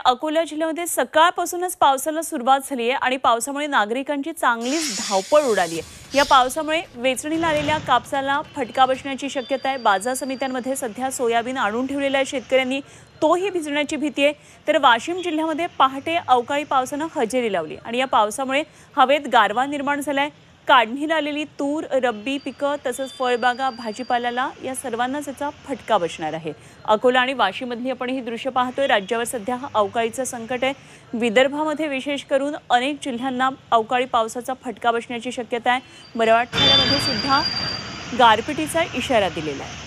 अकोला जिल्ह्यामध्ये सकाळपासूनच पावसाला सुरुवात झाली आहे आणि पावसामुळे नागरिकांची चांगलीच धावपळ उडाली आहे। या पावसामुळे वेचणीला आलेल्या कापसाला फटका बसण्याची शक्यता आहे। बाजार समित्यांमध्ये सध्या सोयाबीन आणून ठेवलेल्या शेतकऱ्यांनी तोही भिजण्याची भीती आहे। तर वाशिम जिल्ह्यामध्ये पहाटे अवकाळी पावसाने हजेरी लावली आणि या पावसामुळे हवेत गारवा निर्माण झालाय। काढणीला आलेली तूर, रब्बी पिकं तसंच फळबागा, भाजीपाल्याला या सर्वांनाच याचा फटका बसणार आहे। अकोला आणि वाशीमधली आपण ही दृश्य पाहतोय। राज्यावर सध्या अवकाळीचं संकट आहे। विदर्भामध्ये विशेष करून अनेक जिल्ह्यांना अवकाळी पावसाचा फटका बसण्याची शक्यता आहे। मराठवाड्यामध्ये सुद्धा गारपिटीचा इशारा दिलेला आहे।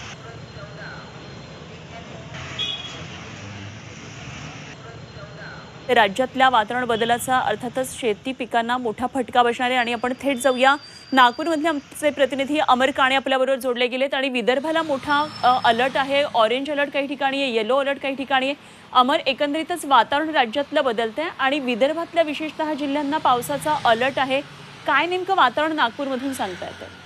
राज्यातल्या वातावरण बदलाचा अर्थातच शेती पिकांना मोठा फटका बसणार आहे आणि आपण थेट जाऊया। नागपूरमधले आमचे प्रतिनिधी अमर काणे आपल्याबरोबर जोडले गेलेत आणि विदर्भाला मोठा अलर्ट आहे। ऑरेंज अलर्ट काही ठिकाणी आहे, येलो अलर्ट काही ठिकाणी आहे। अमर, एकंदरीतच वातावरण राज्यातलं बदलतंय आणि विदर्भातल्या विशेषतः जिल्ह्यांना पावसाचा अलर्ट आहे। काय नेमकं वातावरण नागपूरमधून सांगता येतं?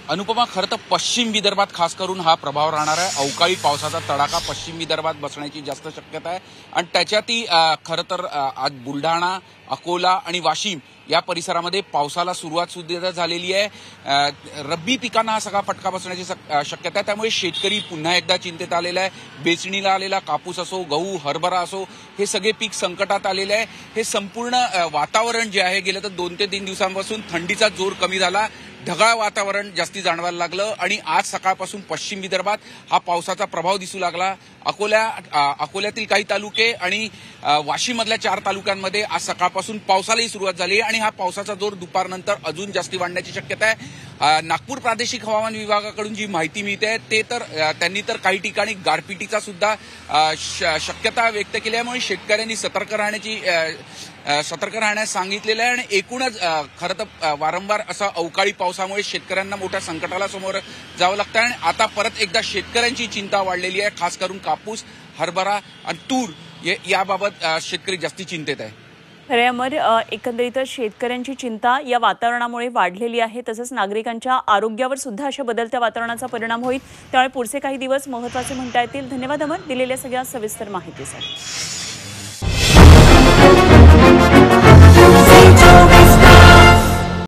अनुपमा, खरं तर पश्चिम विदर्भात खास करून हा प्रभाव राहणार आहे। अवकाळी पावसाचा तडाखा पश्चिम विदर्भात बसण्याची जास्त शक्यता आहे आणि त्याच्यातही खरं तर आज बुलढाणा, अकोला आणि वाशिम या परिसरामध्ये पावसाला सुरुवात सुद्धा झालेली आहे। रब्बी पिकांना हा सगळा फटका बसण्याची शक्यता आहे। त्यामुळे शेतकरी पुन्हा एकदा चिंतेत आलेला आहे। बेचणीला आलेला कापूस असो, गहू, हरभरा असो, हे सगळे पीक संकटात आलेले आहे। हे संपूर्ण वातावरण जे आहे, गेल्या तर 2 ते 3 दिवसांपासून थंडीचा जोर कमी झाला, ढगाळ वातावरण जास्ती जाणवायला लागलं आणि आज सकाळपासून पश्चिम विदर्भात हा पावसाचा प्रभाव दिसू लागला। अकोल्यातील काही तालुके आणि वाशीमधल्या 4 तालुक्यांमध्ये आज सकाळपासून पावसालाही सुरुवात झाली आणि हा पावसाचा जोर दुपारनंतर अजून जास्ती वाढण्याची शक्यता आहे। नागपूर प्रादेशिक हवामान विभागाकडून जी माहिती मिळते ते तर त्यांनी तर काही ठिकाणी गारपिटीचा सुद्धा शक्यता व्यक्त केल्यामुळे शेतकऱ्यांनी सतर्क राहण्यास सांगितलेलं आहे आणि एकूणच खरं तर वारंवार असा अवकाळी पावसामुळे शेतकऱ्यांना मोठ्या संकटाला समोर जावं लागतं आणि आता परत एकदा शेतकऱ्यांची चिंता वाढलेली आहे। खास करून कापूस, हरभरा आणि तूर याबाबत शेतकरी जास्ती चिंतेत आहे। खरे अमर, एकंदरीतच शेतकऱ्यांची चिंता या वातावरणामुळे वाढलेली आहे। तसंच नागरिकांच्या आरोग्यावर सुद्धा अशा बदलत्या वातावरणाचा परिणाम होईल। त्यामुळे पुढचे काही दिवस महत्त्वाचे म्हणता येतील। धन्यवाद अमर, दिलेल्या सगळ्या सविस्तर माहितीसाठी।